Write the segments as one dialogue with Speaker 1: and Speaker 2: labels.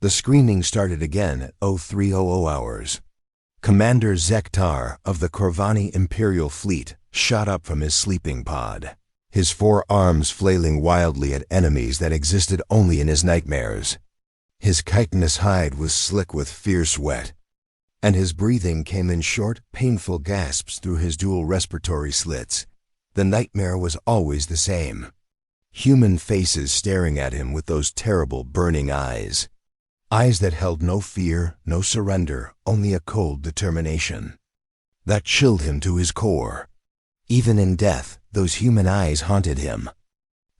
Speaker 1: The screaming started again at 0300 hours. Commander Zektar of the Corvani Imperial Fleet shot up from his sleeping pod, his 4 arms flailing wildly at enemies that existed only in his nightmares. His chitinous hide was slick with fierce sweat, and his breathing came in short, painful gasps through his dual respiratory slits. The nightmare was always the same. Human faces staring at him with those terrible burning eyes. Eyes that held no fear, no surrender, only a cold determination. That chilled him to his core. Even in death, those human eyes haunted him.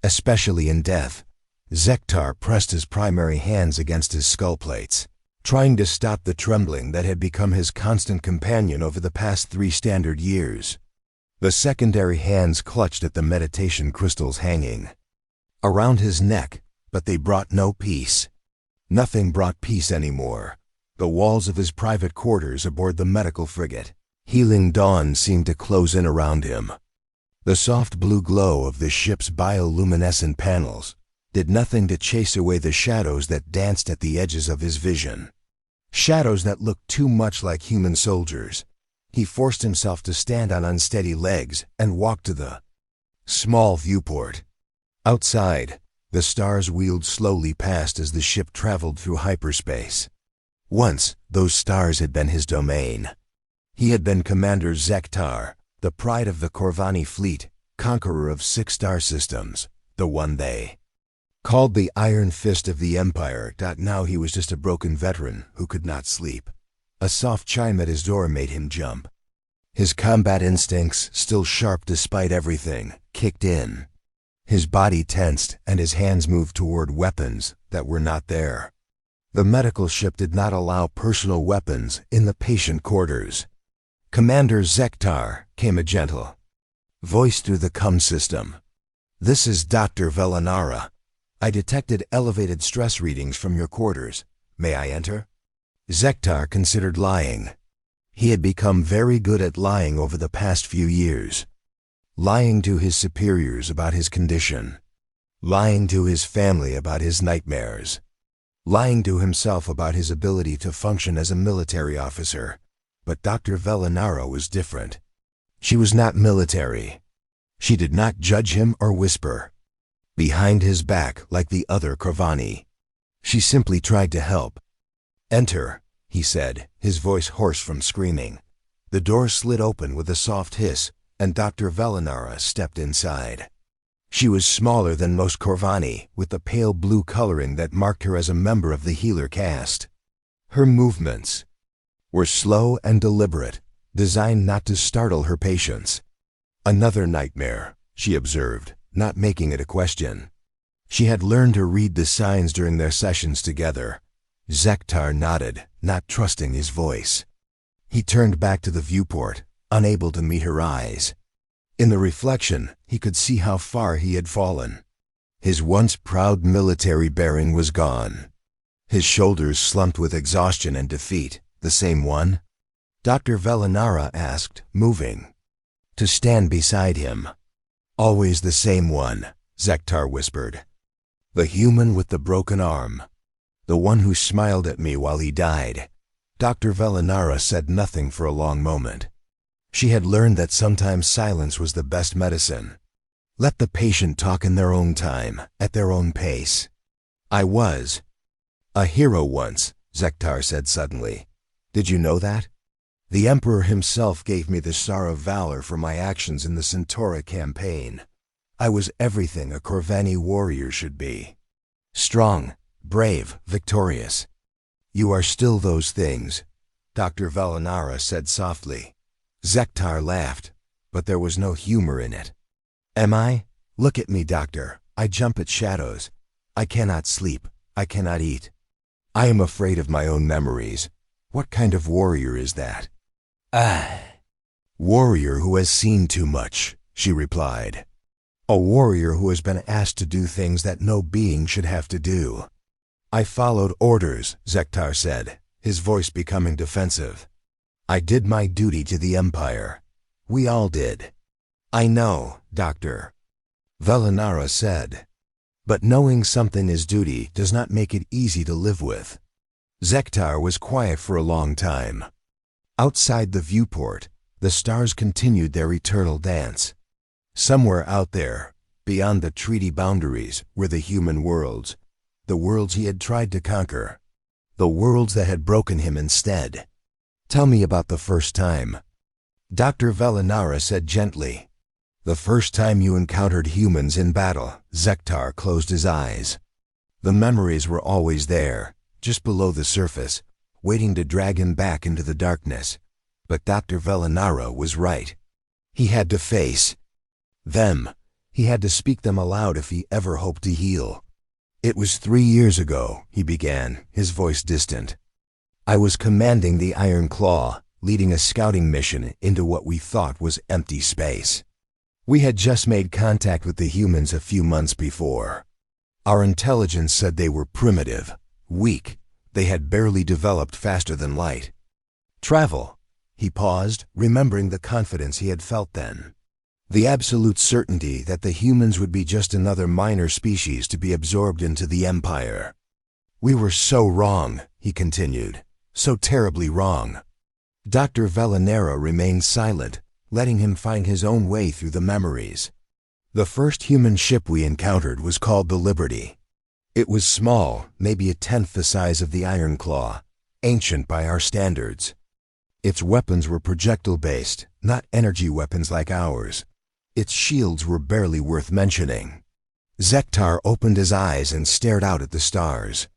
Speaker 1: Especially in death, Zektar pressed his primary hands against his skull plates, trying to stop the trembling that had become his constant companion over the past 3 standard years. The secondary hands clutched at the meditation crystals hanging around his neck, but they brought no peace. Nothing brought peace anymore. The walls of his private quarters aboard the medical frigate, Healing Dawn, seemed to close in around him. The soft blue glow of the ship's bioluminescent panels did nothing to chase away the shadows that danced at the edges of his vision. Shadows that looked too much like human soldiers. He forced himself to stand on unsteady legs and walk to the small viewport. Outside, the stars wheeled slowly past as the ship traveled through hyperspace. Once, those stars had been his domain. He had been Commander Zektar, the pride of the Corvani fleet, conqueror of 6 star systems, the one they called the Iron Fist of the Empire. Now he was just a broken veteran who could not sleep. A soft chime at his door made him jump. His combat instincts, still sharp despite everything, kicked in. His body tensed and his hands moved toward weapons that were not there. The medical ship did not allow personal weapons in the patient quarters. "Commander Zektar," came a gentle voice through the CUM system. "This is Dr. Velanara. I detected elevated stress readings from your quarters. May I enter?" Zektar considered lying. He had become very good at lying over the past few years. Lying to his superiors about his condition. Lying to his family about his nightmares. Lying to himself about his ability to function as a military officer. But Dr. Velanara was different. She was not military. She did not judge him or whisper behind his back like the other Corvani. She simply tried to help. "Enter," he said, his voice hoarse from screaming. The door slid open with a soft hiss, and Dr. Velanara stepped inside. She was smaller than most Corvani, with the pale blue coloring that marked her as a member of the healer caste. Her movements were slow and deliberate, designed not to startle her patients. "Another nightmare," she observed, not making it a question. She had learned to read the signs during their sessions together. Zektar nodded, not trusting his voice. He turned back to the viewport, unable to meet her eyes. In the reflection, he could see how far he had fallen. His once proud military bearing was gone. His shoulders slumped with exhaustion and defeat. "The same one?" Dr. Velanara asked, moving to stand beside him. "Always the same one," Zektar whispered. "The human with the broken arm. The one who smiled at me while he died." Dr. Velanara said nothing for a long moment. She had learned that sometimes silence was the best medicine. Let the patient talk in their own time, at their own pace. "I was a hero once," Zektar said suddenly. "Did you know that? The Emperor himself gave me the Star of Valor for my actions in the Centauri campaign. I was everything a Corvani warrior should be. Strong, brave, victorious. You are still those things," Dr. Velanara said softly. Zektar laughed, but there was no humor in it. "Am I? Look at me, doctor. I jump at shadows. I cannot sleep. I cannot eat. I am afraid of my own memories. What kind of warrior is that?" "Warrior who has seen too much," she replied. "A warrior who has been asked to do things that no being should have to do." "I followed orders," Zektar said, his voice becoming defensive. "I did my duty to the Empire. We all did." "I know, Doctor," Velanara said. "But knowing something is duty does not make it easy to live with. Zektar was quiet for a long time. Outside the viewport, the stars continued their eternal dance. Somewhere out there, beyond the treaty boundaries, were the human worlds, the worlds he had tried to conquer, the worlds that had broken him instead. "Tell me about the first time," Dr. Velinara said gently. "The first time you encountered humans in battle." Zektar closed his eyes. The memories were always there, just below the surface, waiting to drag him back into the darkness. But Dr. Velinara was right. He had to face them. He had to speak them aloud if he ever hoped to heal. "It was 3 years ago," he began, his voice distant. "I was commanding the Iron Claw, leading a scouting mission into what we thought was empty space. We had just made contact with the humans a few months before. Our intelligence said they were primitive, weak. They had barely developed faster than light. Travel." He paused, remembering the confidence he had felt then. The absolute certainty that the humans would be just another minor species to be absorbed into the Empire. "We were so wrong," he continued. "So terribly wrong." Dr. Velinara remained silent, letting him find his own way through the memories. "The first human ship we encountered was called the Liberty. It was small, maybe a tenth the size of the Iron Claw, ancient by our standards. Its weapons were projectile-based, not energy weapons like ours. Its shields were barely worth mentioning." Zektar opened his eyes and stared out at the stars.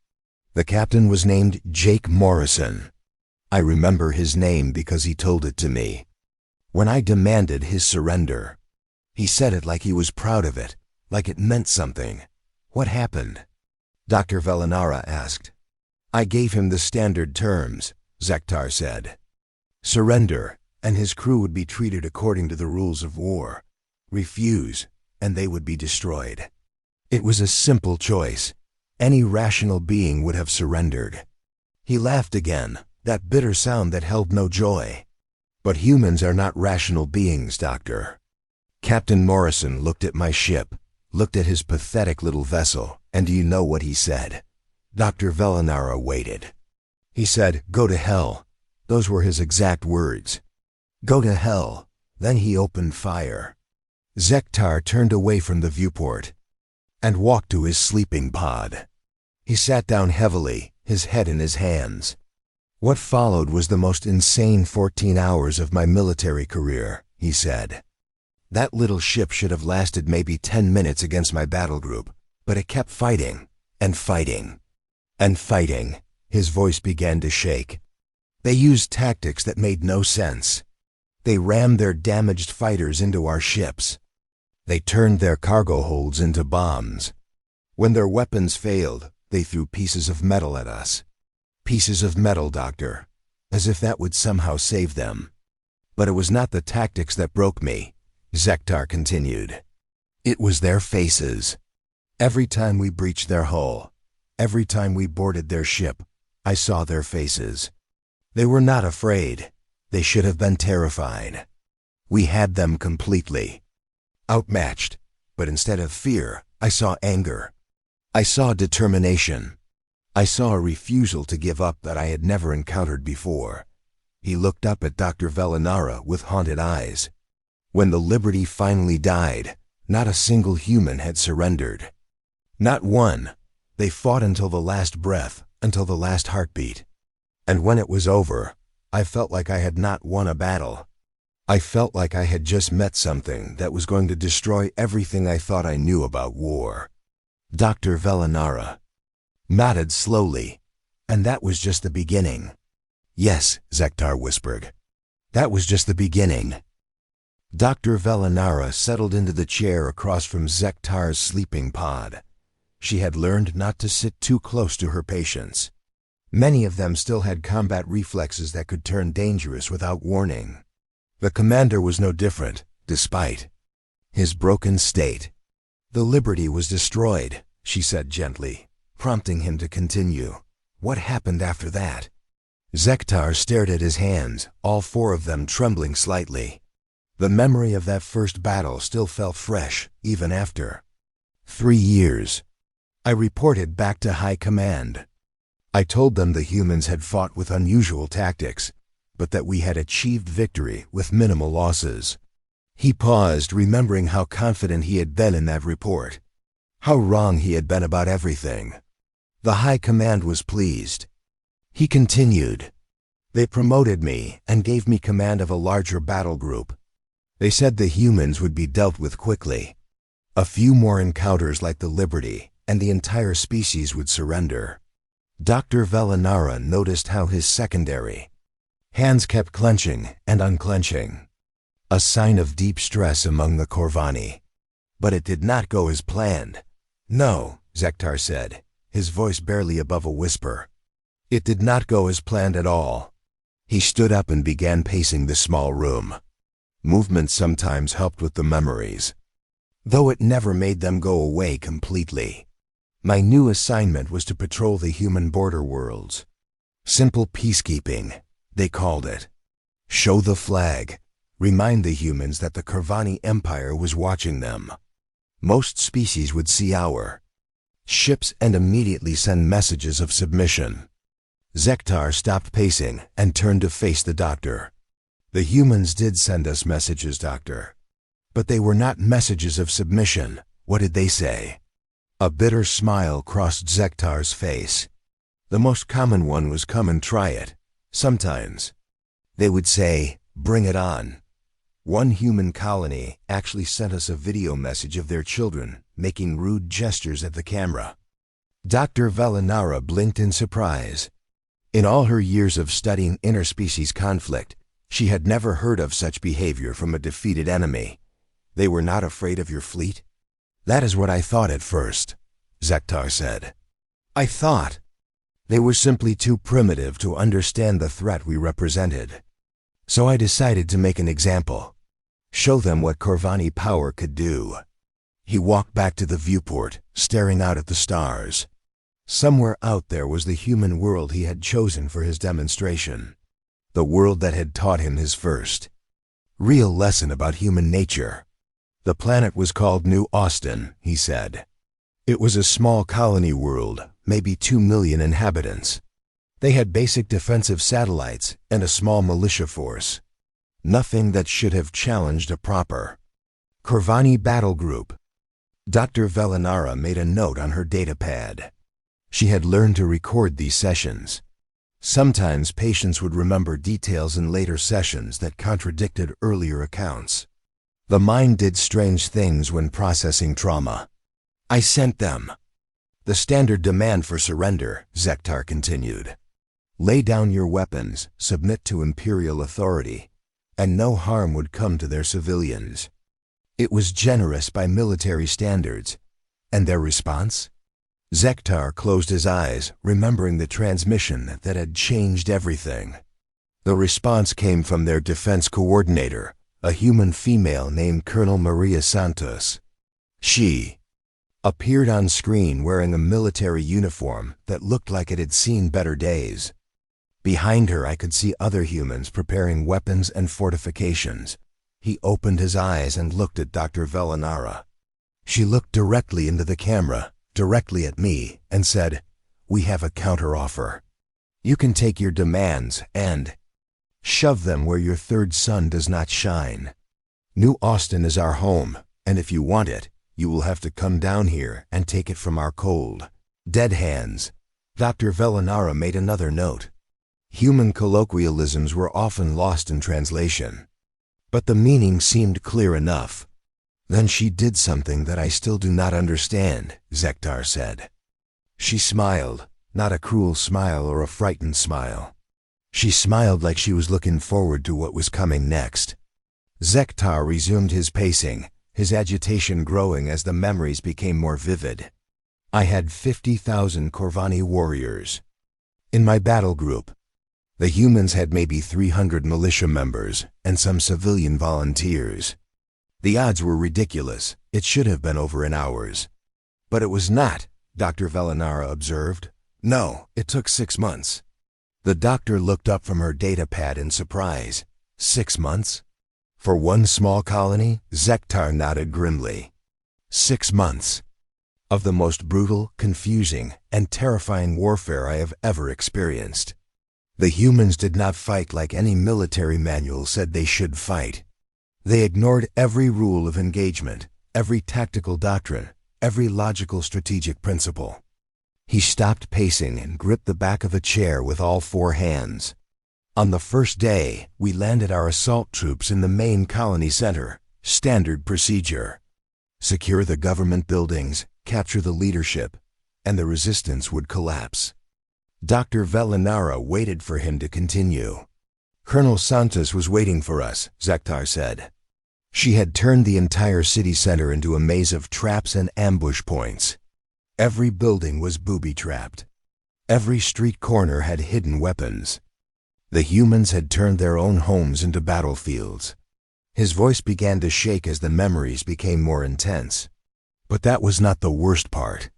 Speaker 1: "The captain was named Jake Morrison. I remember his name because he told it to me. When I demanded his surrender, he said it like he was proud of it, like it meant something." "What happened?" Dr. Velinara asked. "I gave him the standard terms," Zektar said. "Surrender, and his crew would be treated according to the rules of war. Refuse, and they would be destroyed. It was a simple choice. Any rational being would have surrendered." He laughed again, that bitter sound that held no joy. "But humans are not rational beings, Doctor." Captain Morrison looked at my ship, looked at his pathetic little vessel, and do you know what he said? Dr. Velinara waited. He said, "Go to hell." Those were his exact words. "Go to hell." Then he opened fire. Zektar turned away from the viewport and walked to his sleeping pod. He sat down heavily, his head in his hands. "What followed was the most insane 14 hours of my military career," he said. "That little ship should have lasted maybe 10 minutes against my battle group, but it kept fighting, and fighting, and fighting." His voice began to shake. "They used tactics that made no sense. They rammed their damaged fighters into our ships. They turned their cargo holds into bombs. When their weapons failed, they threw pieces of metal at us. Pieces of metal, Doctor, as if that would somehow save them. But it was not the tactics that broke me," Zektar continued. "It was their faces. Every time we breached their hull, every time we boarded their ship, I saw their faces. They were not afraid. They should have been terrified. We had them completely outmatched, but instead of fear, I saw anger. I saw determination. I saw a refusal to give up that I had never encountered before." He looked up at Dr. Velinara with haunted eyes. "When the Liberty finally died, not a single human had surrendered. Not one. They fought until the last breath, until the last heartbeat. And when it was over, I felt like I had not won a battle. I felt like I had just met something that was going to destroy everything I thought I knew about war." Dr. Velinara nodded slowly. "And that was just the beginning." "Yes," Zektar whispered. "That was just the beginning." Dr. Velinara settled into the chair across from Zektar's sleeping pod. She had learned not to sit too close to her patients. Many of them still had combat reflexes that could turn dangerous without warning. The commander was no different, despite his broken state. "The Liberty was destroyed," she said gently, prompting him to continue. "What happened after that?" Zektar stared at his hands, all 4 of them trembling slightly. The memory of that first battle still felt fresh, even after 3 years. "I reported back to High Command. I told them the humans had fought with unusual tactics, but that we had achieved victory with minimal losses. He paused, remembering how confident he had been in that report. How wrong he had been about everything. The High Command was pleased. He continued. They promoted me and gave me command of a larger battle group. They said the humans would be dealt with quickly. A few more encounters like the Liberty, and the entire species would surrender. Dr. Velinara noticed how his secondary hands kept clenching and unclenching, a sign of deep stress among the Corvani. But it did not go as planned. No, Zektar said, his voice barely above a whisper. It did not go as planned at all. He stood up and began pacing the small room. Movement sometimes helped with the memories, though it never made them go away completely. My new assignment was to patrol the human border worlds. Simple peacekeeping, they called it. Show the flag. Remind the humans that the Corvani Empire was watching them. Most species would see our ships and immediately send messages of submission. Zektar stopped pacing and turned to face the doctor. The humans did send us messages, Doctor. But they were not messages of submission. What did they say? A bitter smile crossed Zektar's face. The most common one was come and try it. Sometimes they would say, bring it on. One human colony actually sent us a video message of their children making rude gestures at the camera. Dr. Velinara blinked in surprise. In all her years of studying interspecies conflict, she had never heard of such behavior from a defeated enemy. They were not afraid of your fleet? That is what I thought at first, Zektar said. I thought they were simply too primitive to understand the threat we represented. So I decided to make an example. Show them what Corvani power could do. He walked back to the viewport, staring out at the stars. Somewhere out there was the human world he had chosen for his demonstration. The world that had taught him his first real lesson about human nature. The planet was called New Austin, he said. It was a small colony world, maybe 2 million inhabitants. They had basic defensive satellites and a small militia force. Nothing that should have challenged a proper Corvani battle group. Dr. Velinara made a note on her datapad. She had learned to record these sessions. Sometimes patients would remember details in later sessions that contradicted earlier accounts. The mind did strange things when processing trauma. I sent them the standard demand for surrender, Zektar continued. Lay down your weapons, submit to imperial authority, and no harm would come to their civilians. It was generous by military standards. And their response? Zektar closed his eyes, remembering the transmission that had changed everything. The response came from their defense coordinator, a human female named Colonel Santos. She appeared on screen wearing a military uniform that looked like it had seen better days. Behind her I could see other humans preparing weapons and fortifications. He opened his eyes and looked at Dr. Velinara. She looked directly into the camera, directly at me, and said, "We have a counteroffer. You can take your demands and shove them where your third sun does not shine. New Austin is our home, and if you want it, you will have to come down here and take it from our cold, dead hands." Dr. Velinara made another note. Human colloquialisms were often lost in translation, but the meaning seemed clear enough. Then she did something that I still do not understand, Zektar said. She smiled, not a cruel smile or a frightened smile. She smiled like she was looking forward to what was coming next. Zektar resumed his pacing, his agitation growing as the memories became more vivid. I had 50,000 Corvani warriors in my battle group. The humans had maybe 300 militia members and some civilian volunteers. The odds were ridiculous. It should have been over in hours. But it was not, Dr. Velinara observed. No, it took 6 months. The doctor looked up from her datapad in surprise. 6 months? For one small colony? Zektar nodded grimly. 6 months. of the most brutal, confusing, and terrifying warfare I have ever experienced. The humans did not fight like any military manual said they should fight. They ignored every rule of engagement, every tactical doctrine, every logical strategic principle. He stopped pacing and gripped the back of a chair with all four hands. On the first day, we landed our assault troops in the main colony center. Standard procedure. Secure the government buildings, capture the leadership, and the resistance would collapse. Dr. Velinara waited for him to continue. Colonel Santos was waiting for us, Zektar said. She had turned the entire city center into a maze of traps and ambush points. Every building was booby-trapped. Every street corner had hidden weapons. The humans had turned their own homes into battlefields. His voice began to shake as the memories became more intense. But that was not the worst part.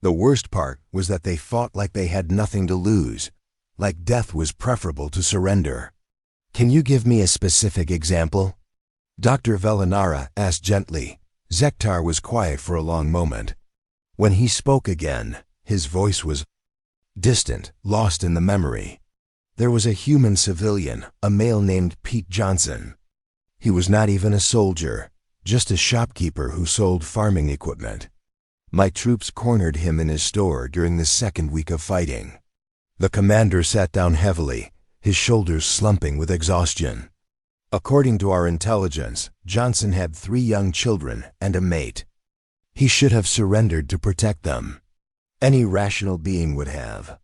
Speaker 1: The worst part was that they fought like they had nothing to lose, like death was preferable to surrender. Can you give me a specific example? Dr. Velinara asked gently. Zektar was quiet for a long moment. When he spoke again, his voice was distant, lost in the memory. There was a human civilian, a male named Pete Johnson. He was not even a soldier, just a shopkeeper who sold farming equipment. My troops cornered him in his store during the second week of fighting. The commander sat down heavily, his shoulders slumping with exhaustion. According to our intelligence, Johnson had 3 young children and a mate. He should have surrendered to protect them. Any rational being would have.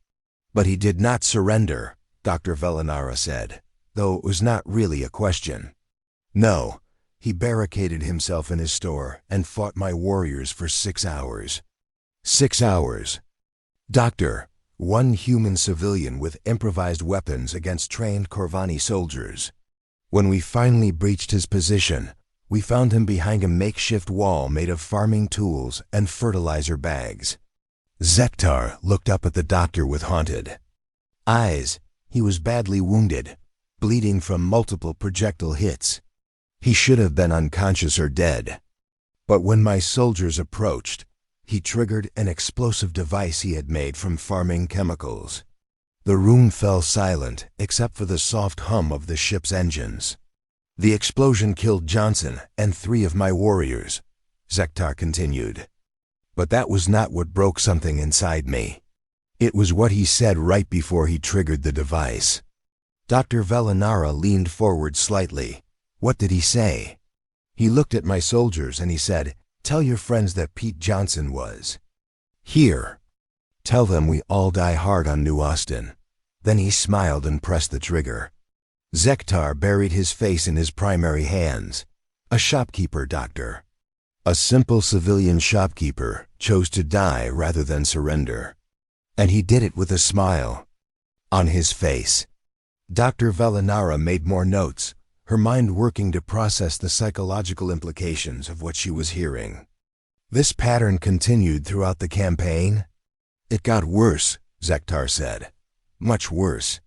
Speaker 1: But he did not surrender, Dr. Velinara said, though it was not really a question. No, he barricaded himself in his store and fought my warriors for 6 hours. 6 hours. Doctor, one human civilian with improvised weapons against trained Corvani soldiers. When we finally breached his position, we found him behind a makeshift wall made of farming tools and fertilizer bags. Zektar looked up at the doctor with haunted eyes. He was badly wounded, bleeding from multiple projectile hits. He should have been unconscious or dead. But when my soldiers approached, he triggered an explosive device he had made from farming chemicals. The room fell silent except for the soft hum of the ship's engines. The explosion killed Johnson and 3 of my warriors, Zektar continued. But that was not what broke something inside me. It was what he said right before he triggered the device. Dr. Velinara leaned forward slightly. What did he say? He looked at my soldiers and he said, "Tell your friends that Pete Johnson was here. Tell them we all die hard on New Austin." Then he smiled and pressed the trigger. Zektar buried his face in his primary hands. A shopkeeper, doctor. A simple civilian shopkeeper chose to die rather than surrender. And he did it with a smile on his face. Dr. Velinara made more notes, her mind working to process the psychological implications of what she was hearing. This pattern continued throughout the campaign. It got worse, Zektar said. Much worse.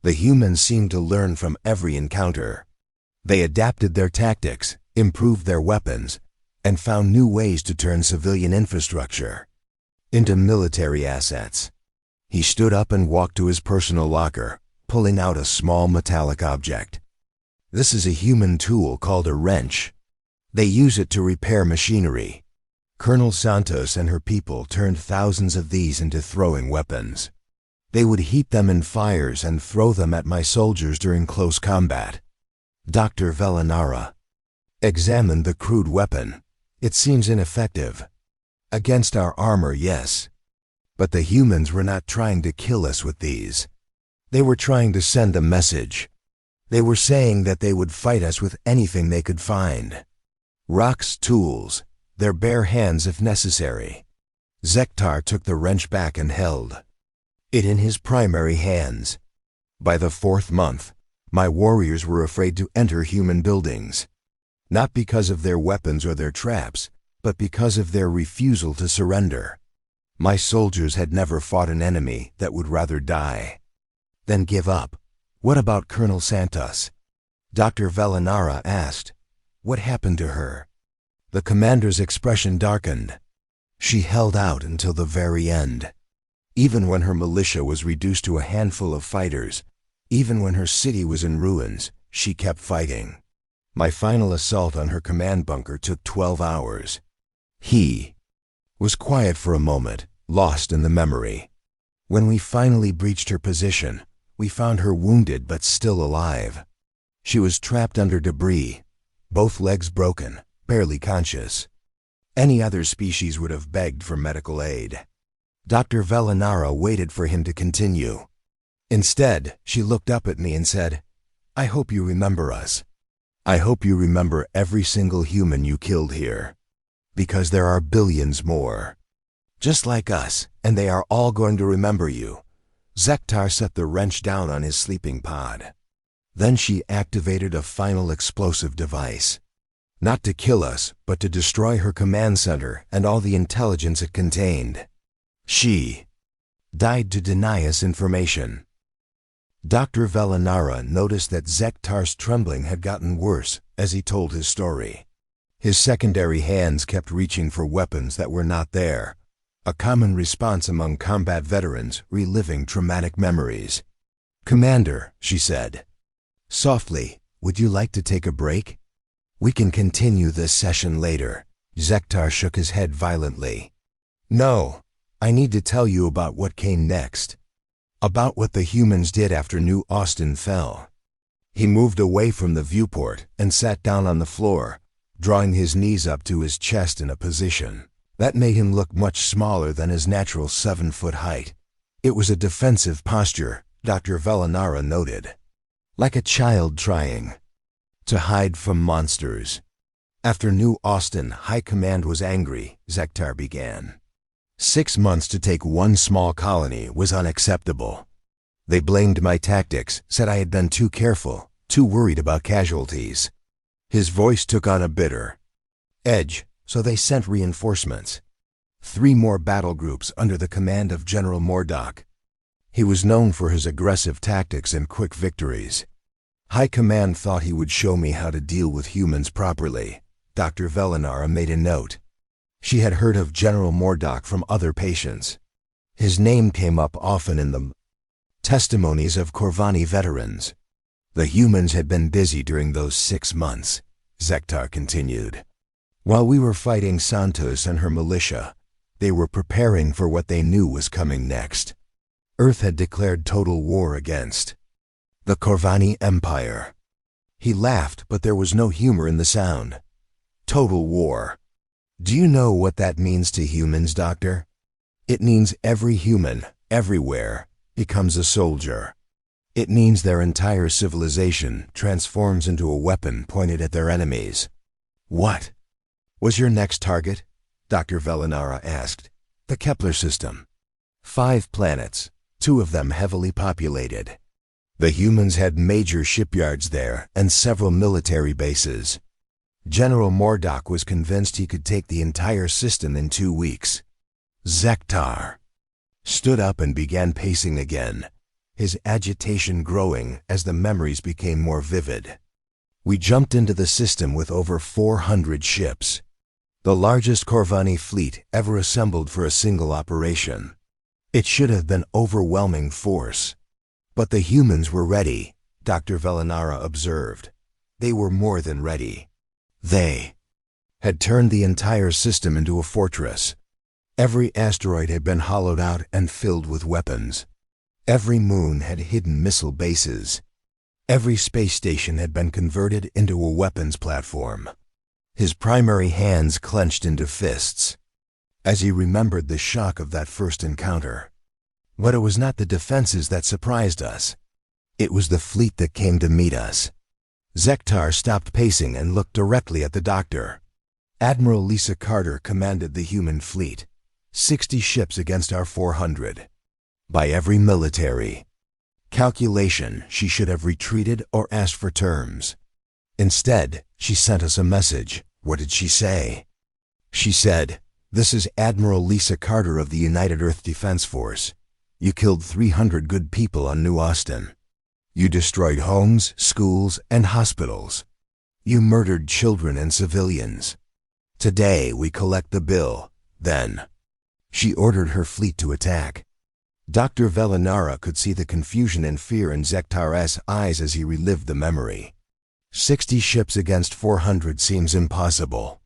Speaker 1: The humans seemed to learn from every encounter. They adapted their tactics, improved their weapons, and found new ways to turn civilian infrastructure into military assets. He stood up and walked to his personal locker, pulling out a small metallic object. This is a human tool called a wrench. They use it to repair machinery. Colonel Santos and her people turned thousands of these into throwing weapons. They would heat them in fires and throw them at my soldiers during close combat. Dr. Velinara examined the crude weapon. It seems ineffective. Against our armor, yes. But the humans were not trying to kill us with these. They were trying to send a message. They were saying that they would fight us with anything they could find. Rocks, tools, their bare hands if necessary. Zektar took the wrench back and held it in his primary hands. By the 4th month, my warriors were afraid to enter human buildings. Not because of their weapons or their traps, but because of their refusal to surrender. My soldiers had never fought an enemy that would rather die than give up. What about Colonel Santos? Dr. Velinara asked. What happened to her? The commander's expression darkened. She held out until the very end. Even when her militia was reduced to a handful of fighters, even when her city was in ruins, she kept fighting. My final assault on her command bunker took 12 hours. He was quiet for a moment, lost in the memory. When we finally breached her position, we found her wounded but still alive. She was trapped under debris, both legs broken, barely conscious. Any other species would have begged for medical aid. Dr. Velinara waited for him to continue. Instead, she looked up at me and said, "I hope you remember us. I hope you remember every single human you killed here. Because there are billions more. Just like us, and they are all going to remember you." Zektar set the wrench down on his sleeping pod. Then she activated a final explosive device. Not to kill us, but to destroy her command center and all the intelligence it contained. She died to deny us information. Dr. Velinara noticed that Zektar's trembling had gotten worse as he told his story. His secondary hands kept reaching for weapons that were not there, a common response among combat veterans reliving traumatic memories. "Commander," she said. Softly, "would you like to take a break? We can continue this session later." Zektar shook his head violently. "No, I need to tell you about what came next. About what the humans did after New Austin fell." He moved away from the viewport and sat down on the floor, drawing his knees up to his chest in a position that made him look much smaller than his natural 7-foot height. It was a defensive posture, Dr. Velinara noted. Like a child trying to hide from monsters. After New Austin, High Command was angry, Zektar began. 6 months to take one small colony was unacceptable. They blamed my tactics, said I had been too careful, too worried about casualties. His voice took on a bitter edge, so they sent reinforcements. 3 more battle groups under the command of General Mordock. He was known for his aggressive tactics and quick victories. High Command thought he would show me how to deal with humans properly. Dr. Velinara made a note. She had heard of General Mordock from other patients. His name came up often in the testimonies of Corvani veterans. The humans had been busy during those 6 months, Zektar continued. While we were fighting Santos and her militia, they were preparing for what they knew was coming next. Earth had declared total war against the Corvani Empire. He laughed, but there was no humor in the sound. Total war. Do you know what that means to humans, Doctor? It means every human, everywhere, becomes a soldier. It means their entire civilization transforms into a weapon pointed at their enemies. What was your next target? Dr. Velinara asked. The Kepler system. 5 planets, 2 of them heavily populated. The humans had major shipyards there and several military bases. General Mordock was convinced he could take the entire system in 2 weeks. Zektar stood up and began pacing again, his agitation growing as the memories became more vivid. We jumped into the system with over 400 ships, the largest Corvani fleet ever assembled for a single operation. It should have been overwhelming force. But the humans were ready, Dr. Velinara observed. They were more than ready. They had turned the entire system into a fortress. Every asteroid had been hollowed out and filled with weapons. Every moon had hidden missile bases. Every space station had been converted into a weapons platform. His primary hands clenched into fists as he remembered the shock of that first encounter. But it was not the defenses that surprised us. It was the fleet that came to meet us. Zektar stopped pacing and looked directly at the doctor. Admiral Lisa Carter commanded the human fleet. 60 ships against our 400. By every military calculation, she should have retreated or asked for terms. Instead, she sent us a message. What did she say? She said, "This is Admiral Lisa Carter of the United Earth Defense Force. You killed 300 good people on New Austin. You destroyed homes, schools, and hospitals. You murdered children and civilians. Today we collect the bill. Then, she ordered her fleet to attack. Dr. Velinara could see the confusion and fear in Zektar's eyes as he relived the memory. 60 ships against 400 seems impossible.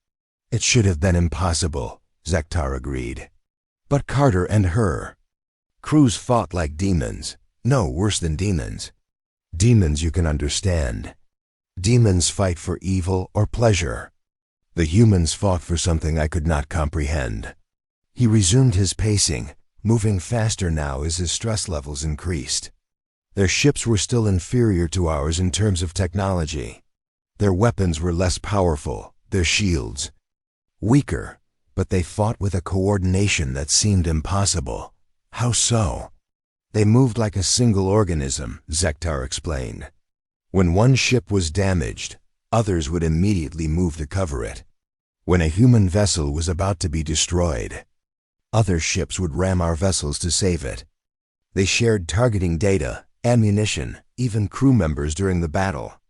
Speaker 1: It should have been impossible, Zektar agreed. But Carter and her crews fought like demons. No, worse than demons. Demons you can understand. Demons fight for evil or pleasure. The humans fought for something I could not comprehend. He resumed his pacing, moving faster now as his stress levels increased. Their ships were still inferior to ours in terms of technology. Their weapons were less powerful, their shields weaker, but they fought with a coordination that seemed impossible. How so? They moved like a single organism, Zektar explained. When one ship was damaged, others would immediately move to cover it. When a human vessel was about to be destroyed, other ships would ram our vessels to save it. They shared targeting data, ammunition, even crew members during the battle.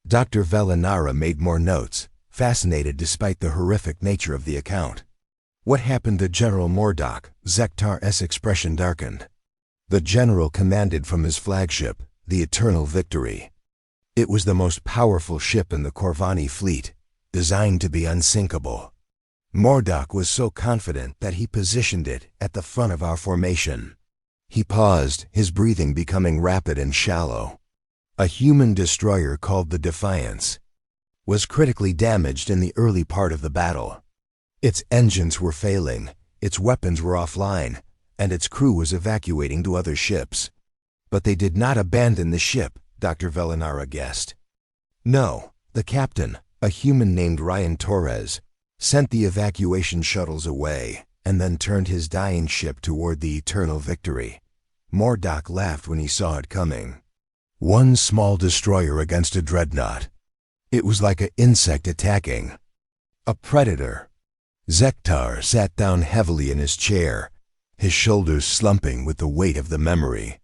Speaker 1: Dr. Velinara made more notes, fascinated despite the horrific nature of the account. What happened to General Mordock? Zektar's expression darkened. The general commanded from his flagship, the Eternal Victory. It was the most powerful ship in the Corvani fleet, designed to be unsinkable. Mordock was so confident that he positioned it at the front of our formation. He paused, his breathing becoming rapid and shallow. A human destroyer called the Defiance was critically damaged in the early part of the battle. Its engines were failing, its weapons were offline, and its crew was evacuating to other ships. But they did not abandon the ship, Dr. Velinara guessed. No, the captain, a human named Ryan Torres, sent the evacuation shuttles away, and then turned his dying ship toward the Eternal Victory. Mordock laughed when he saw it coming. One small destroyer against a dreadnought. It was like an insect attacking a predator. Zektar sat down heavily in his chair, his shoulders slumping with the weight of the memory.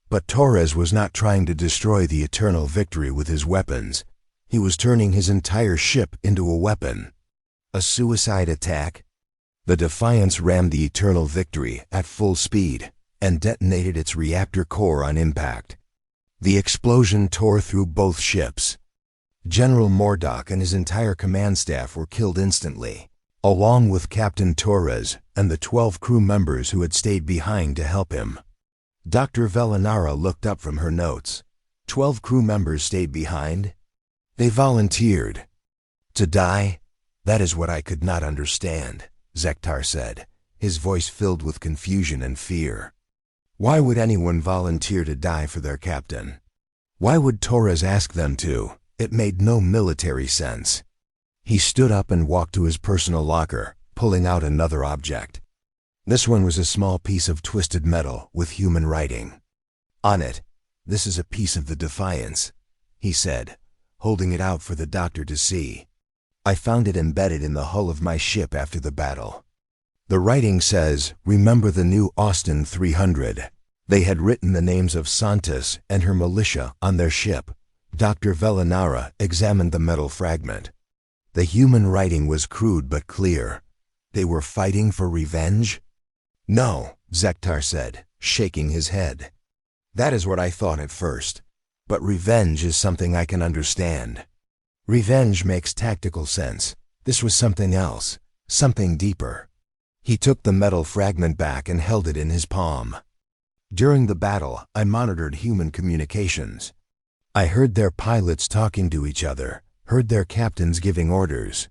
Speaker 1: But Torres was not trying to destroy the Eternal Victory with his weapons. He was turning his entire ship into a weapon. A suicide attack? The Defiance rammed the Eternal Victory at full speed and detonated its reactor core on impact. The explosion tore through both ships. General Mordock and his entire command staff were killed instantly, along with Captain Torres and the 12 crew members who had stayed behind to help him. Dr. Velinara looked up from her notes. 12 crew members stayed behind? They volunteered. To die? That is what I could not understand, Zektar said, his voice filled with confusion and fear. Why would anyone volunteer to die for their captain? Why would Torres ask them to? It made no military sense. He stood up and walked to his personal locker, pulling out another object. This one was a small piece of twisted metal with human writing. On it, "This is a piece of the Defiance," he said, holding it out for the doctor to see. I found it embedded in the hull of my ship after the battle. The writing says, "Remember the new Austin 300. They had written the names of Santos and her militia on their ship. Dr. Velinara examined the metal fragment. The human writing was crude but clear. They were fighting for revenge? No, Zektar said, shaking his head. That is what I thought at first. But revenge is something I can understand. Revenge makes tactical sense. This was something else, something deeper. He took the metal fragment back and held it in his palm. During the battle, I monitored human communications. I heard their pilots talking to each other, heard their captains giving orders.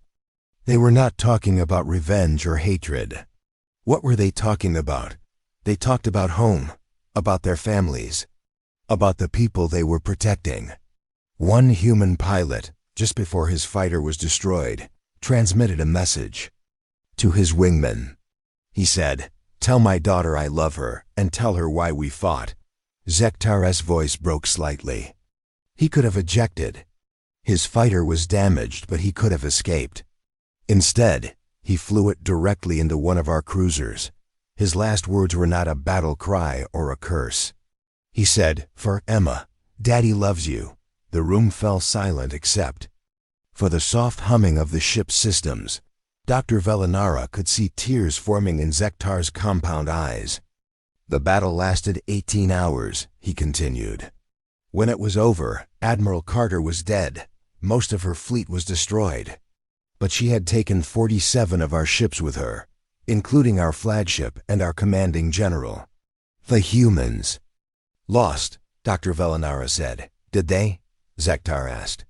Speaker 1: They were not talking about revenge or hatred. What were they talking about? They talked about home, about their families, about the people they were protecting. One human pilot, just before his fighter was destroyed, transmitted a message to his wingman. He said, "Tell my daughter I love her, and tell her why we fought." Zektar's voice broke slightly. He could have ejected. His fighter was damaged, but he could have escaped. Instead, he flew it directly into one of our cruisers. His last words were not a battle cry or a curse. He said, "For Emma, Daddy loves you." The room fell silent except for the soft humming of the ship's systems. Dr. Velinara could see tears forming in Zektar's compound eyes. The battle lasted 18 hours, he continued. When it was over, Admiral Carter was dead. Most of her fleet was destroyed. But she had taken 47 of our ships with her, including our flagship and our commanding general. The humans. Lost, Dr. Velinara said. Did they? Zektar asked.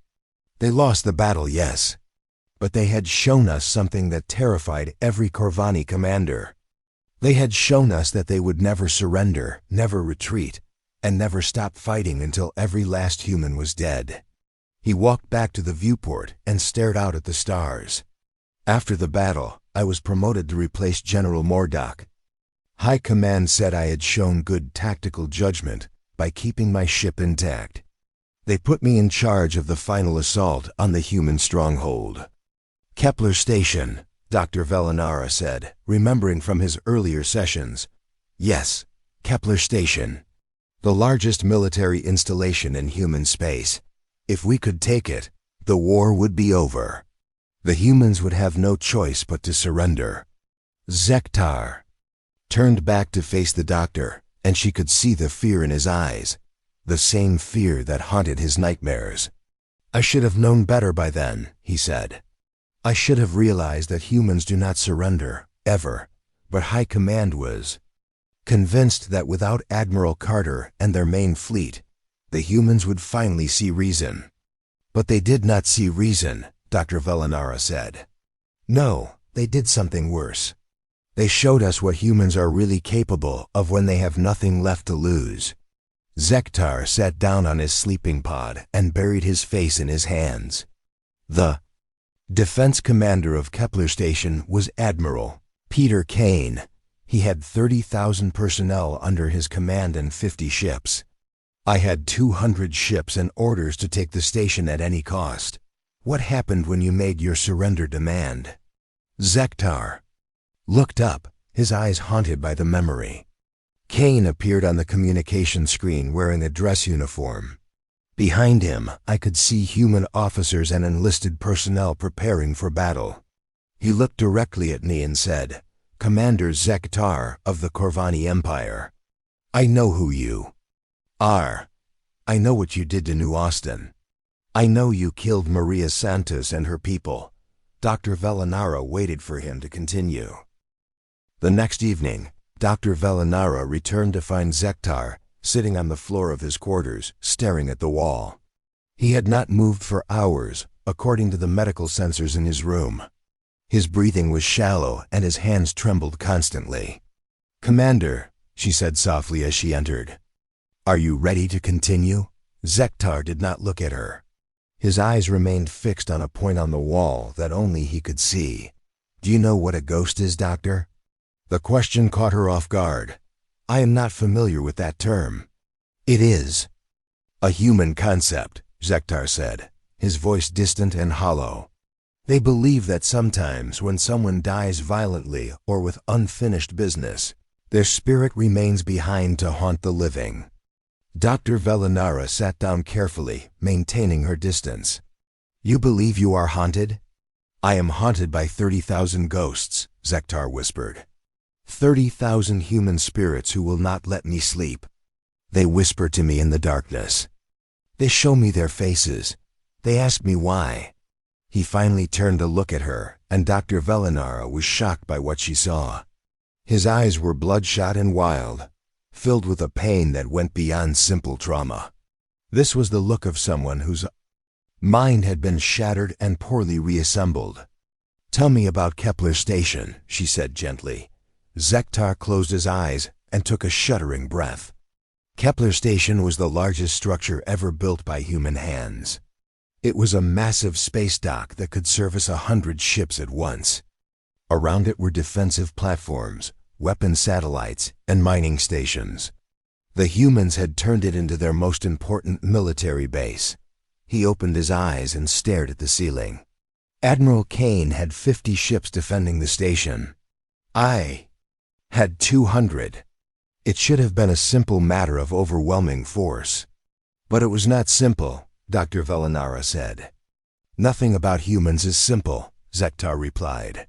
Speaker 1: They lost the battle, yes. But they had shown us something that terrified every Corvani commander. They had shown us that they would never surrender, never retreat, and never stop fighting until every last human was dead. He walked back to the viewport and stared out at the stars. After the battle, I was promoted to replace General Mordock. High Command said I had shown good tactical judgment by keeping my ship intact. They put me in charge of the final assault on the human stronghold. Kepler Station, Dr. Velinara said, remembering from his earlier sessions. Yes, Kepler Station. The largest military installation in human space. If we could take it, the war would be over. The humans would have no choice but to surrender. Zektar turned back to face the doctor, and she could see the fear in his eyes, the same fear that haunted his nightmares. I should have known better by then, he said. I should have realized that humans do not surrender, ever, but High Command was convinced that without Admiral Carter and their main fleet, the humans would finally see reason. But they did not see reason, Dr. Velinara said. No, they did something worse. They showed us what humans are really capable of when they have nothing left to lose. Zektar sat down on his sleeping pod and buried his face in his hands. The defense commander of Kepler Station was Admiral Peter Kaine. He had 30,000 personnel under his command and 50 ships. I had 200 ships and orders to take the station at any cost. What happened when you made your surrender demand? Zektar looked up, his eyes haunted by the memory. Kaine appeared on the communication screen wearing a dress uniform. Behind him, I could see human officers and enlisted personnel preparing for battle. He looked directly at me and said, Commander Zektar of the Corvani Empire. I know who you are. I know what you did to New Austin. I know you killed Maria Santos and her people. Dr. Velinara waited for him to continue. The next evening, Dr. Velinara returned to find Zektar sitting on the floor of his quarters, staring at the wall. He had not moved for hours, according to the medical sensors in his room. His breathing was shallow and his hands trembled constantly. Commander, she said softly as she entered. Are you ready to continue? Zektar did not look at her. His eyes remained fixed on a point on the wall that only he could see. Do you know what a ghost is, Doctor? The question caught her off guard. I am not familiar with that term. It is a human concept, Zektar said, his voice distant and hollow. They believe that sometimes when someone dies violently or with unfinished business, their spirit remains behind to haunt the living. Dr. Velinara sat down carefully, maintaining her distance. You believe you are haunted? I am haunted by 30,000 ghosts, Zektar whispered. 30,000 human spirits who will not let me sleep. They whisper to me in the darkness. They show me their faces. They ask me why. He finally turned to look at her, and Dr. Velinara was shocked by what she saw. His eyes were bloodshot and wild, filled with a pain that went beyond simple trauma. This was the look of someone whose mind had been shattered and poorly reassembled. Tell me about Kepler Station, she said gently. Zektar closed his eyes and took a shuddering breath. Kepler Station was the largest structure ever built by human hands. It was a massive space dock that could service 100 ships at once. Around it were defensive platforms, weapon satellites, and mining stations. The humans had turned it into their most important military base. He opened his eyes and stared at the ceiling. Admiral Kaine had 50 ships defending the station. I had 200. It should have been a simple matter of overwhelming force. But it was not simple, Dr. Velinara said. Nothing about humans is simple, Zektar replied.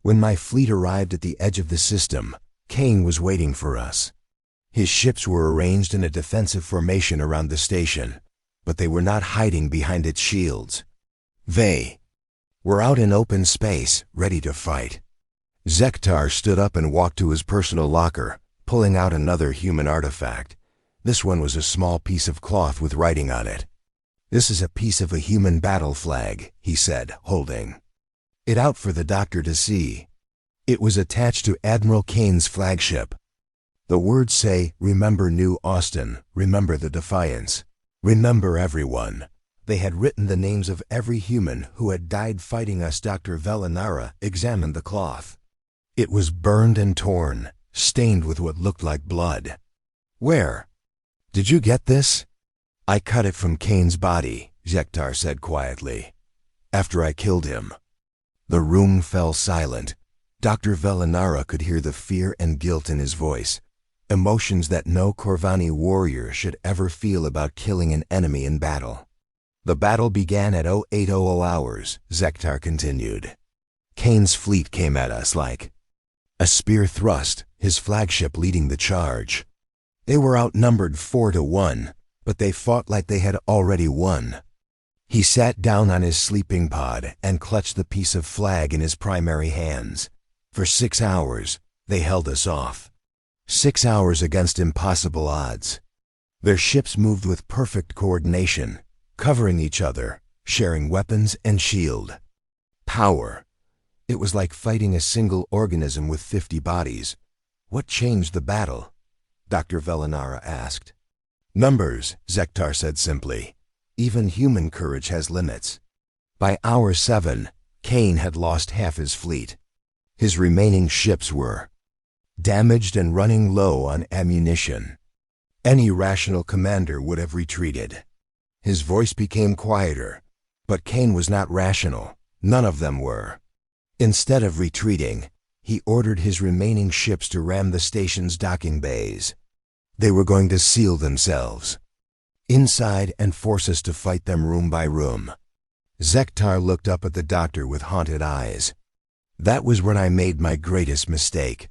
Speaker 1: When my fleet arrived at the edge of the system, Kaine was waiting for us. His ships were arranged in a defensive formation around the station, but they were not hiding behind its shields. They were out in open space, ready to fight. Zektar stood up and walked to his personal locker, pulling out another human artifact. This one was a small piece of cloth with writing on it. "This is a piece of a human battle flag," he said, holding it out for the doctor to see. It was attached to Admiral Kaine's flagship. The words say, "Remember New Austin, remember the Defiance, remember everyone." They had written the names of every human who had died fighting us. Dr. Velinara examined the cloth. It was burned and torn, stained with what looked like blood. "Where did you get this?" "I cut it from Kaine's body," Zektar said quietly, "after I killed him." The room fell silent. Dr. Velinara could hear the fear and guilt in his voice, emotions that no Corvani warrior should ever feel about killing an enemy in battle. "The battle began at 0800 hours, Zektar continued. "Kaine's fleet came at us like a spear thrust, his flagship leading the charge. They were outnumbered 4-1, but they fought like they had already won." He sat down on his sleeping pod and clutched the piece of flag in his primary hands. "For 6 hours, they held us off. 6 hours against impossible odds. Their ships moved with perfect coordination, covering each other, sharing weapons and shield. Power. It was like fighting a single organism with 50 bodies." "What changed the battle?" Dr. Velinara asked. "Numbers," Zektar said simply. "Even human courage has limits." By hour 7, Kaine had lost half his fleet. His remaining ships were damaged and running low on ammunition. Any rational commander would have retreated. His voice became quieter, but Kaine was not rational. None of them were. Instead of retreating, he ordered his remaining ships to ram the station's docking bays. They were going to seal themselves inside and force us to fight them room by room. Zektar looked up at the doctor with haunted eyes. "That was when I made my greatest mistake.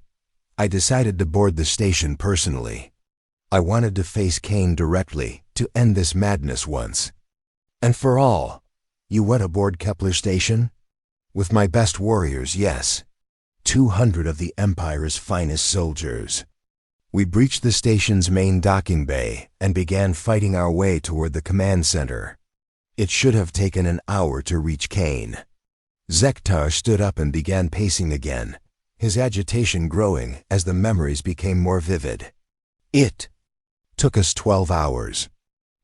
Speaker 1: I decided to board the station personally. I wanted to face Kaine directly, to end this madness once and for all." "You went aboard Kepler station?" "With my best warriors, yes. 200 of the Empire's finest soldiers. We breached the station's main docking bay and began fighting our way toward the command center. It should have taken an hour to reach Kaine." Zektar stood up and began pacing again, his agitation growing as the memories became more vivid. "It took us 12 hours.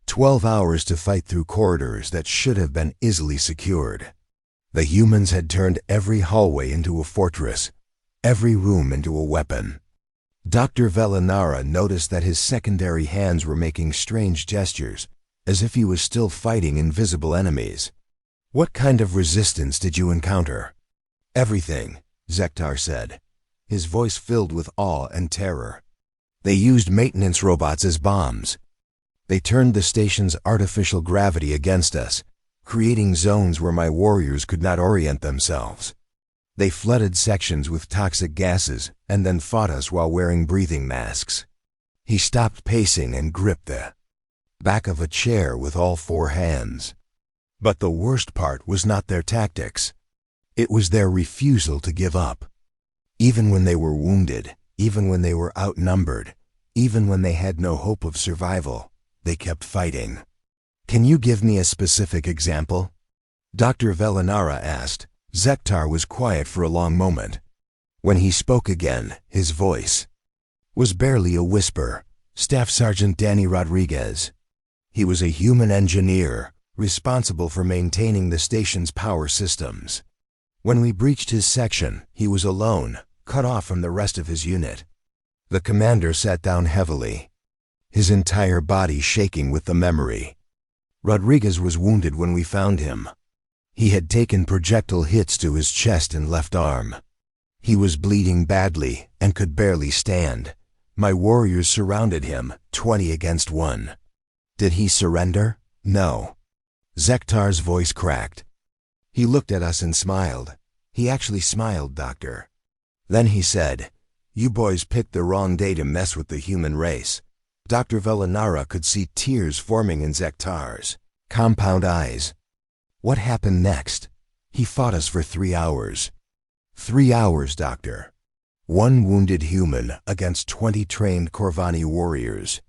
Speaker 1: 12 hours to fight through corridors that should have been easily secured. The humans had turned every hallway into a fortress, every room into a weapon." Dr. Velinara noticed that his secondary hands were making strange gestures, as if he was still fighting invisible enemies. "What kind of resistance did you encounter?" "Everything," Zektar said, his voice filled with awe and terror. "They used maintenance robots as bombs. They turned the station's artificial gravity against us, creating zones where my warriors could not orient themselves. They flooded sections with toxic gases and then fought us while wearing breathing masks." He stopped pacing and gripped the back of a chair with all 4 hands. "But the worst part was not their tactics. It was their refusal to give up. Even when they were wounded, even when they were outnumbered, even when they had no hope of survival, they kept fighting." "Can you give me a specific example?" Dr. Velinara asked. Zektar was quiet for a long moment. When he spoke again, his voice was barely a whisper. "Staff Sergeant Danny Rodriguez. He was a human engineer, responsible for maintaining the station's power systems. When we breached his section, he was alone, cut off from the rest of his unit." The commander sat down heavily, his entire body shaking with the memory. "Rodriguez was wounded when we found him. He had taken projectile hits to his chest and left arm. He was bleeding badly and could barely stand. My warriors surrounded him, 20 against 1. Did he surrender? No." Zektar's voice cracked. He looked at us and smiled. He actually smiled, Doctor. Then he said, "You boys picked the wrong day to mess with the human race." Dr. Velinara could see tears forming in Zektar's compound eyes. What happened next? He fought us for 3 hours. 3 hours, Doctor. 1 wounded human against 20 trained Corvani warriors.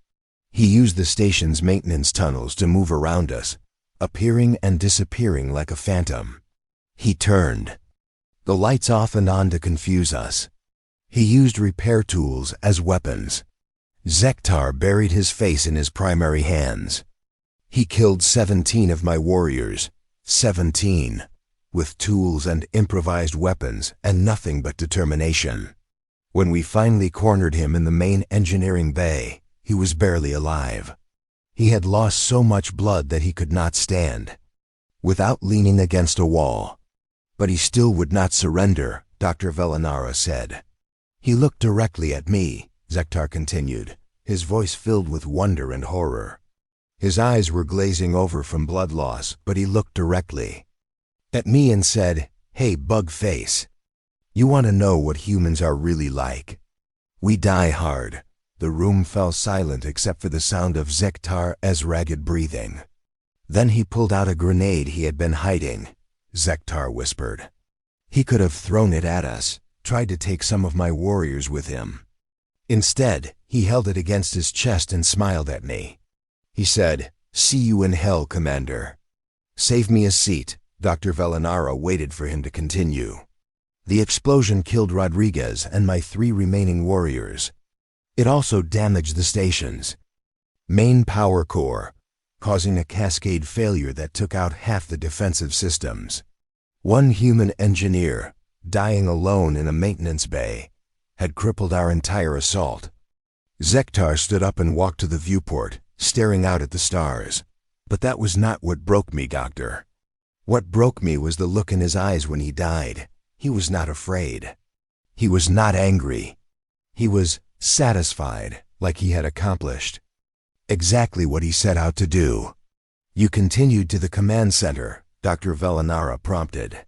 Speaker 1: He used the station's maintenance tunnels to move around us, appearing and disappearing like a phantom. He turned the lights off and on to confuse us. He used repair tools as weapons. Zektar buried his face in his primary hands. He killed 17 of my warriors, 17, with tools and improvised weapons and nothing but determination. When we finally cornered him in the main engineering bay, he was barely alive. He had lost so much blood that he could not stand, without leaning against a wall. But he still would not surrender, Dr. Velinara said. He looked directly at me, Zektar continued, his voice filled with wonder and horror. His eyes were glazing over from blood loss, but he looked directly at me and said, "Hey, bug face. You want to know what humans are really like? We die hard." The room fell silent except for the sound of Zektar's ragged breathing. Then he pulled out a grenade he had been hiding, Zektar whispered. He could have thrown it at us, tried to take some of my warriors with him. Instead, he held it against his chest and smiled at me. He said, "See you in hell, Commander." "Save me a seat." Dr. Velinara waited for him to continue. The explosion killed Rodriguez and my 3 remaining warriors. It also damaged the station's main power core, causing a cascade failure that took out half the defensive systems. 1 human engineer, dying alone in a maintenance bay, had crippled our entire assault. Zektar stood up and walked to the viewport, staring out at the stars. But that was not what broke me, Doctor. What broke me was the look in his eyes when he died. He was not afraid. He was not angry. He was satisfied, like he had accomplished exactly what he set out to do. "You continued to the command center," Dr. Velinara prompted.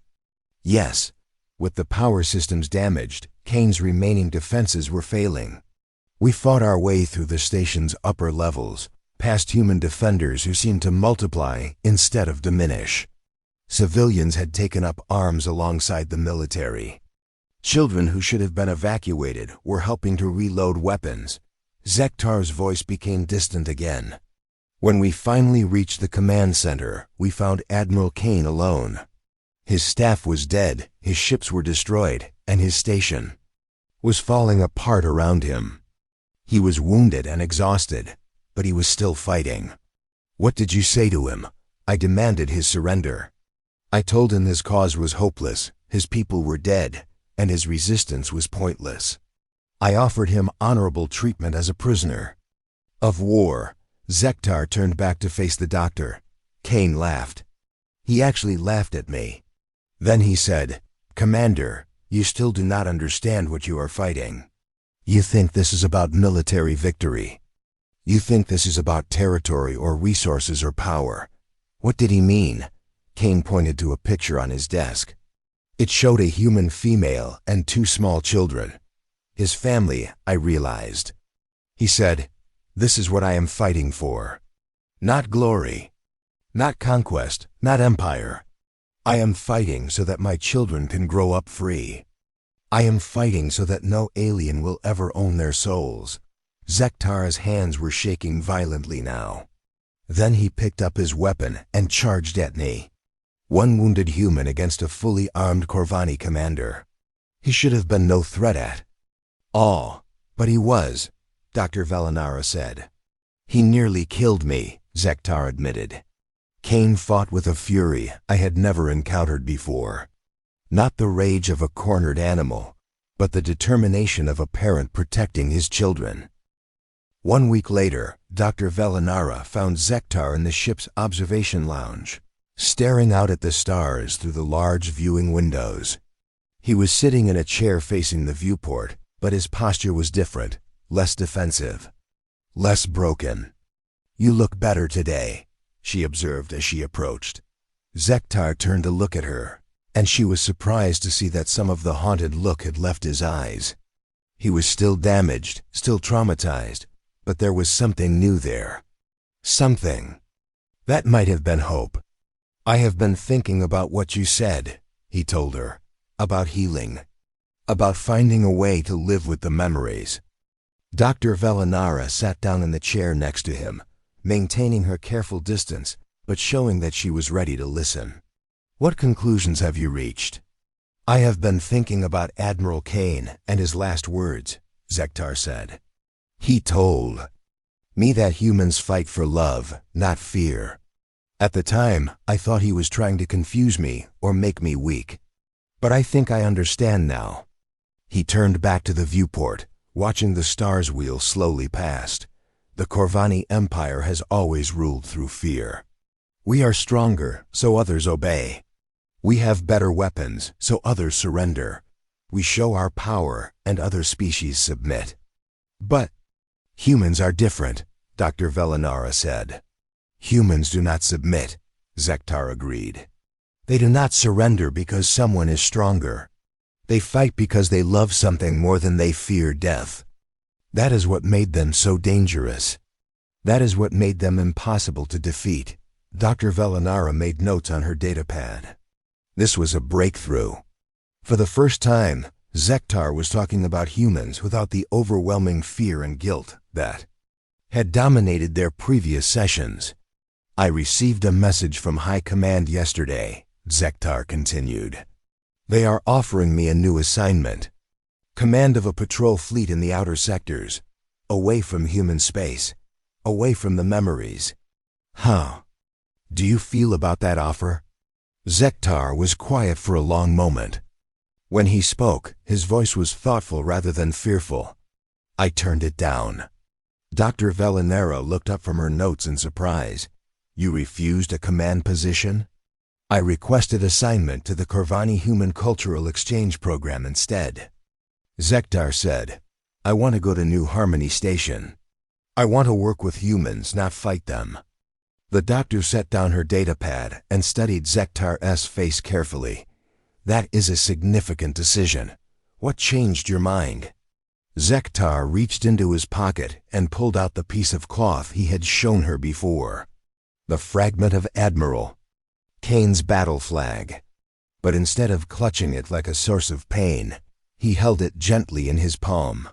Speaker 1: "Yes. With the power systems damaged, Kaine's remaining defenses were failing. We fought our way through the station's upper levels, past human defenders who seemed to multiply instead of diminish. Civilians had taken up arms alongside the military. Children who should have been evacuated were helping to reload weapons." Zektar's voice became distant again. "When we finally reached the command center, we found Admiral Kaine alone. His staff was dead, his ships were destroyed, and his station was falling apart around him. He was wounded and exhausted, but he was still fighting." "What did you say to him?" "I demanded his surrender. I told him his cause was hopeless, his people were dead, and his resistance was pointless. I offered him honorable treatment as a prisoner of war." Zektar turned back to face the doctor. Kaine laughed. He actually laughed at me. Then he said, "Commander, you still do not understand what you are fighting. You think this is about military victory. You think this is about territory or resources or power." "What did he mean?" Kaine pointed to a picture on his desk. It showed a human female and 2 small children. His family, I realized. He said, "This is what I am fighting for. Not glory, not conquest, not empire. I am fighting so that my children can grow up free. I am fighting so that no alien will ever own their souls." Zektar's hands were shaking violently now. Then he picked up his weapon and charged at me. 1 wounded human against a fully armed Corvani commander. He should have been no threat at all, but he was, Dr. Velinara said. "He nearly killed me," Zektar admitted. Kaine fought with a fury I had never encountered before. Not the rage of a cornered animal, but the determination of a parent protecting his children. 1 week later, Dr. Velinara found Zektar in the ship's observation lounge, staring out at the stars through the large viewing windows. He was sitting in a chair facing the viewport, but his posture was different, less defensive, less broken. "You look better today," she observed as she approached. Zektar turned to look at her. and she was surprised to see that some of the haunted look had left his eyes. He was still damaged, still traumatized, but there was something new there. Something. That might have been hope. "I have been thinking about what you said," he told her, "about healing, about finding a way to live with the memories." Dr. Velinara sat down in the chair next to him, maintaining her careful distance, but showing that she was ready to listen. "What conclusions have you reached?" "I have been thinking about Admiral Kaine and his last words," Zektar said. "He told me that humans fight for love, not fear. At the time, I thought he was trying to confuse me or make me weak. But I think I understand now." He turned back to the viewport, watching the stars wheel slowly past. The Corvani Empire has always ruled through fear. We are stronger, so others obey. We have better weapons, so others surrender. We show our power, and other species submit. "But humans are different," Dr. Velinara said. "Humans do not submit," Zektar agreed. "They do not surrender because someone is stronger. They fight because they love something more than they fear death. That is what made them so dangerous. That is what made them impossible to defeat." Dr. Velinara made notes on her datapad. This was a breakthrough. For the first time, Zektar was talking about humans without the overwhelming fear and guilt that had dominated their previous sessions. "I received a message from High Command yesterday," Zektar continued. "They are offering me a new assignment. Command of a patrol fleet in the outer sectors, away from human space, away from the memories." "How do you feel about that offer?" Zektar was quiet for a long moment. When he spoke, his voice was thoughtful rather than fearful. "I turned it down." Dr. Velinara looked up from her notes in surprise. "You refused a command position?" "I requested assignment to the Corvani Human Cultural Exchange Program instead." Zektar said, "I want to go to New Harmony Station. I want to work with humans, not fight them." The doctor set down her datapad and studied Zektar's face carefully. "That is a significant decision. What changed your mind?" Zektar reached into his pocket and pulled out the piece of cloth he had shown her before. The fragment of Admiral Kaine's battle flag. But instead of clutching it like a source of pain, he held it gently in his palm.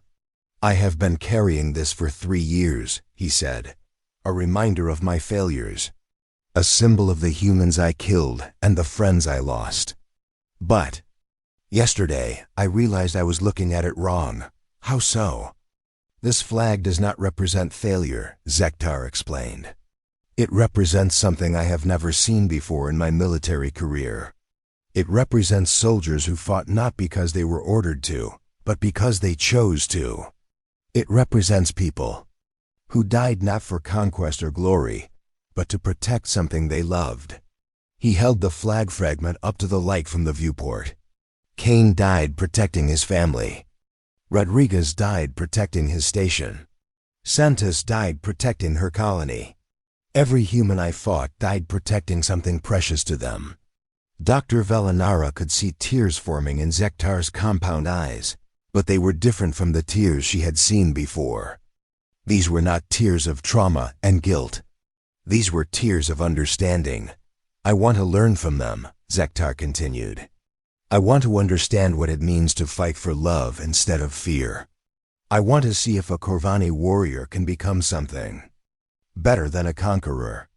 Speaker 1: "I have been carrying this for 3 years," he said. "A reminder of my failures. A symbol of the humans I killed and the friends I lost. But yesterday, I realized I was looking at it wrong." "How so?" "This flag does not represent failure," Zektar explained. "It represents something I have never seen before in my military career. It represents soldiers who fought not because they were ordered to, but because they chose to. It represents people who died not for conquest or glory, but to protect something they loved." He held the flag fragment up to the light from the viewport. "Kaine died protecting his family. Rodriguez died protecting his station. Santos died protecting her colony. Every human I fought died protecting something precious to them." Dr. Velinara could see tears forming in Zektar's compound eyes, but they were different from the tears she had seen before. These were not tears of trauma and guilt. These were tears of understanding. "I want to learn from them," Zektar continued. "I want to understand what it means to fight for love instead of fear. I want to see if a Corvani warrior can become something better than a conqueror.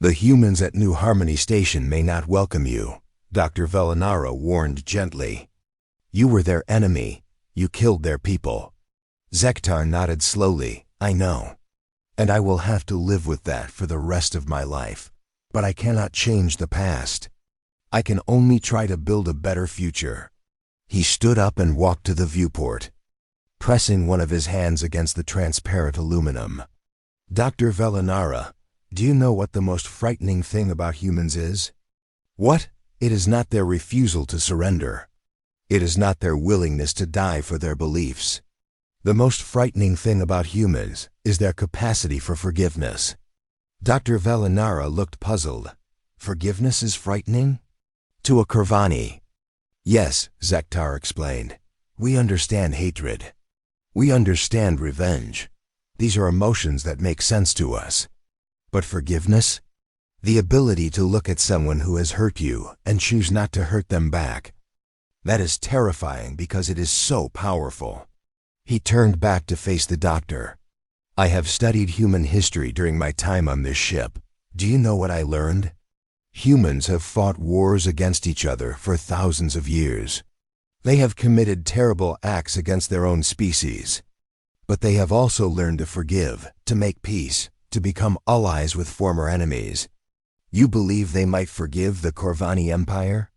Speaker 1: The humans at New Harmony Station may not welcome you," Dr. Velinara warned gently. "You were their enemy. You killed their people." Zektar nodded slowly. "I know. And I will have to live with that for the rest of my life. But I cannot change the past. I can only try to build a better future." He stood up and walked to the viewport, pressing one of his hands against the transparent aluminum. "Dr. Velinara, do you know what the most frightening thing about humans is?" "What?" "It is not their refusal to surrender. It is not their willingness to die for their beliefs. The most frightening thing about humans is their capacity for forgiveness." Dr. Velinara looked puzzled. "Forgiveness is frightening?" "To a Corvani, Yes, Zektar explained. We understand hatred. We understand revenge. These are emotions that make sense to us. But forgiveness? The ability to look at someone who has hurt you and choose not to hurt them back. That is terrifying because it is so powerful. He turned back to face the doctor. I have studied human history during my time on this ship. Do you know what I learned? Humans have fought wars against each other for thousands of years. They have committed terrible acts against their own species. But they have also learned to forgive, to make peace, to become allies with former enemies. You believe they might forgive the Corvani Empire?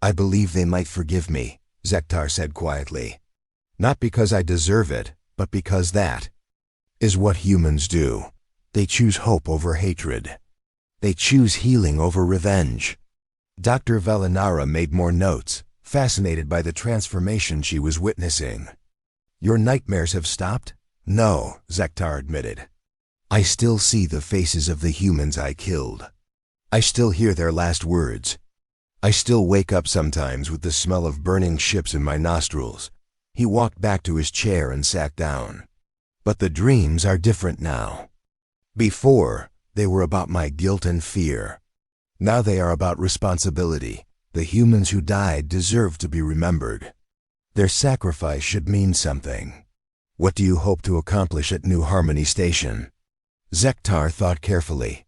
Speaker 1: I believe they might forgive me, Zektar said quietly. Not because I deserve it, but because that is what humans do. They choose hope over hatred. They choose healing over revenge. Dr. Velinara made more notes, fascinated by the transformation she was witnessing. Your nightmares have stopped? No, Zektar admitted. I still see the faces of the humans I killed. I still hear their last words. I still wake up sometimes with the smell of burning ships in my nostrils. He walked back to his chair and sat down. But the dreams are different now. Before, they were about my guilt and fear. Now they are about responsibility. The humans who died deserve to be remembered. Their sacrifice should mean something. What do you hope to accomplish at New Harmony Station? Zektar thought carefully.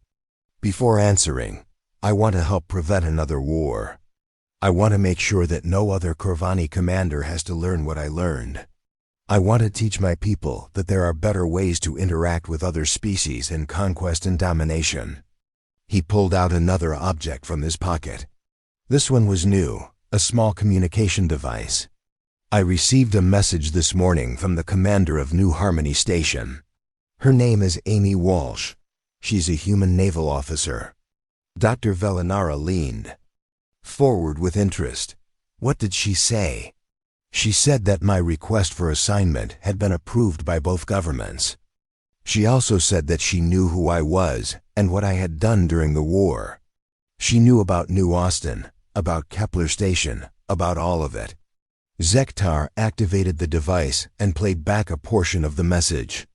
Speaker 1: Before answering, I want to help prevent another war. I want to make sure that no other Corvani commander has to learn what I learned. I want to teach my people that there are better ways to interact with other species than conquest and domination. He pulled out another object from his pocket. This one was new, a small communication device. I received a message this morning from the commander of New Harmony Station. Her name is Amy Walsh. She's a human naval officer. Dr. Velinara leaned forward with interest. What did she say? She said that my request for assignment had been approved by both governments. She also said that she knew who I was and what I had done during the war. She knew about New Austin, about Kepler Station, about all of it. Zektar activated the device and played back a portion of the message.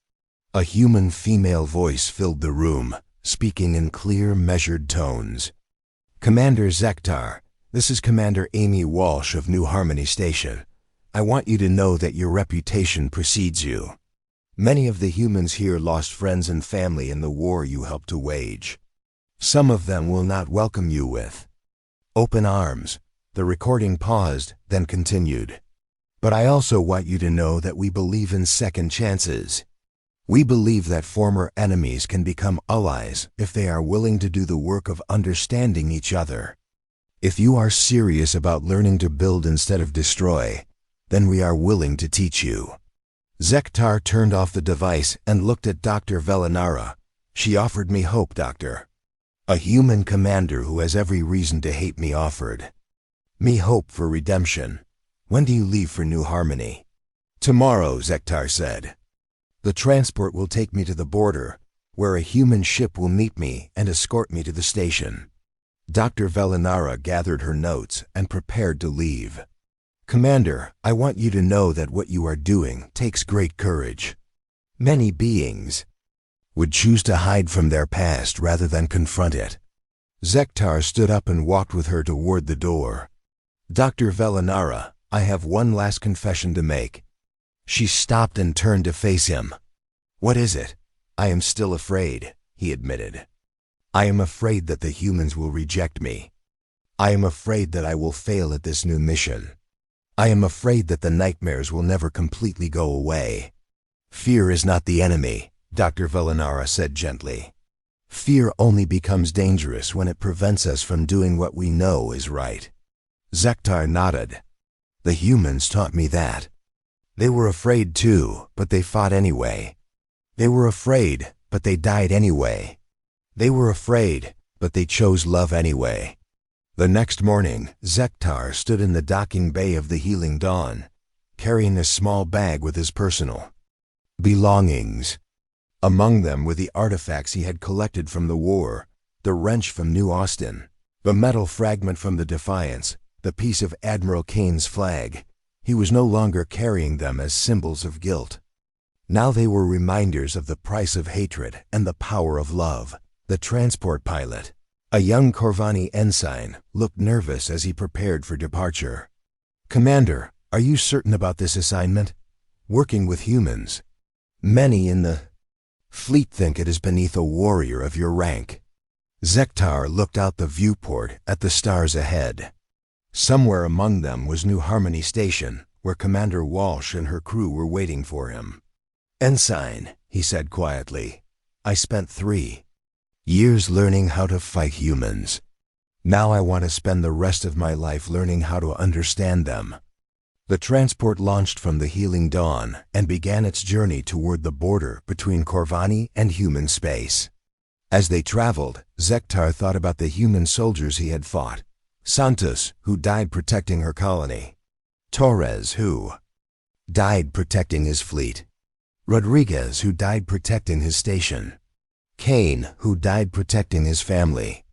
Speaker 1: A human female voice filled the room, speaking in clear, measured tones. Commander Zektar, this is Commander Amy Walsh of New Harmony Station. I want you to know that your reputation precedes you. Many of the humans here lost friends and family in the war you helped to wage. Some of them will not welcome you with open arms. The recording paused, then continued. But I also want you to know that we believe in second chances. We believe that former enemies can become allies if they are willing to do the work of understanding each other. If you are serious about learning to build instead of destroy, then we are willing to teach you. Zektar turned off the device and looked at Dr. Velinara. She offered me hope, Doctor. A human commander who has every reason to hate me offered me hope for redemption. When do you leave for New Harmony? Tomorrow, Zektar said. The transport will take me to the border, where a human ship will meet me and escort me to the station. Dr. Velinara gathered her notes and prepared to leave. Commander, I want you to know that what you are doing takes great courage. Many beings would choose to hide from their past rather than confront it. Zektar stood up and walked with her toward the door. Dr. Velinara, I have one last confession to make. She stopped and turned to face him. What is it? I am still afraid, he admitted. I am afraid that the humans will reject me. I am afraid that I will fail at this new mission. I am afraid that the nightmares will never completely go away. Fear is not the enemy, Dr. Velinara said gently. Fear only becomes dangerous when it prevents us from doing what we know is right. Zektar nodded. The humans taught me that. They were afraid too, but they fought anyway. They were afraid, but they died anyway. They were afraid, but they chose love anyway. The next morning, Zektar stood in the docking bay of the Healing Dawn, carrying a small bag with his personal belongings. Among them were the artifacts he had collected from the war, the wrench from New Austin, the metal fragment from the Defiance, the piece of Admiral Kaine's flag. He was no longer carrying them as symbols of guilt. Now they were reminders of the price of hatred and the power of love. The transport pilot, a young Corvani ensign, looked nervous as he prepared for departure. "Commander, are you certain about this assignment? Working with humans. Many in the fleet think it is beneath a warrior of your rank." Zektar looked out the viewport at the stars ahead. Somewhere among them was New Harmony Station, where Commander Walsh and her crew were waiting for him. "Ensign," he said quietly, "I spent 3 years learning how to fight humans. Now I want to spend the rest of my life learning how to understand them." The transport launched from the healing dawn and began its journey toward the border between Corvani and human space. As they traveled, Zektar thought about the human soldiers he had fought. Santos, who died protecting her colony. Torres, who died protecting his fleet. Rodriguez, who died protecting his station. Kaine, who died protecting his family.